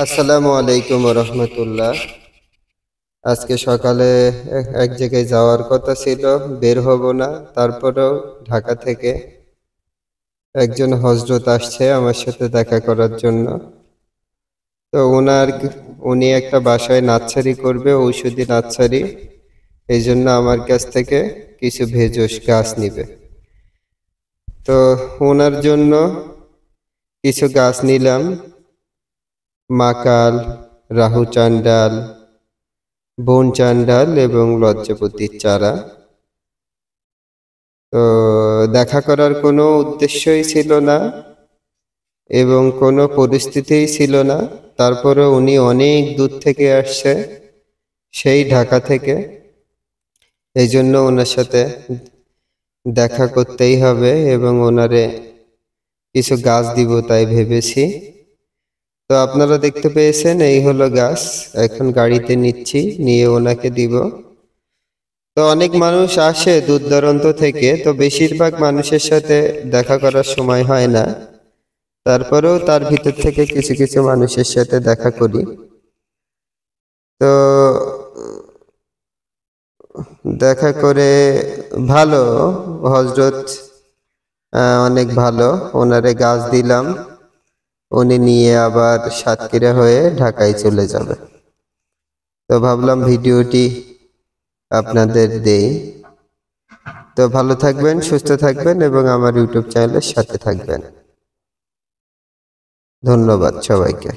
আসসালামু আলাইকুম রহমতুল্লাহ। আজকে সকালে এক জায়গায় যাওয়ার কথা ছিল, বের হব না, তারপরেও ঢাকা থেকে একজন হজরত আসছে আমার সাথে দেখা করার জন্য। তো উনি একটা বাসায় নার্সারি করবে, ঔষধি নার্সারি। এই জন্য আমার কাছ থেকে কিছু ভেষজ গাছ নিবে। তো ওনার জন্য কিছু গাছ নিলাম, মাকাল, রাহু চান্ডাল, বন চান্ডাল এবং লজ্জাপতির চারা। তো দেখা করার কোনো উদ্দেশ্যই ছিল না এবং কোনো পরিস্থিতিই ছিল না। তারপরে উনি অনেক দূর থেকে আসছে, সেই ঢাকা থেকে। এই জন্য ওনার সাথে দেখা করতেই হবে এবং ওনারে কিছু গাছ দিব তাই ভেবেছি। তো আপনারা দেখতে পেয়েছেন, এই হলো গাছ। এখন গাড়িতে নিচ্ছি, নিয়ে ওনাকে দিব। তো অনেক মানুষ আসে দূর দূরান্ত থেকে, তো বেশিরভাগ মানুষের সাথে দেখা করার সময় হয় না। তারপরেও তার ভিতর থেকে কিছু কিছু মানুষের সাথে দেখা করি। তো দেখা করে ভালো, হজরত অনেক ভালো। ওনারে গাছ দিলাম, উনি নিয়ে আবার সাতক্ষীরা হয়ে ঢাকায় চলে যাবে। তো ভাবলাম ভিডিওটি আপনাদের দেই। তো ভালো থাকবেন, সুস্থ থাকবেন এবং আমার ইউটিউব চ্যানেলের সাথে থাকবেন। ধন্যবাদ সবাইকে।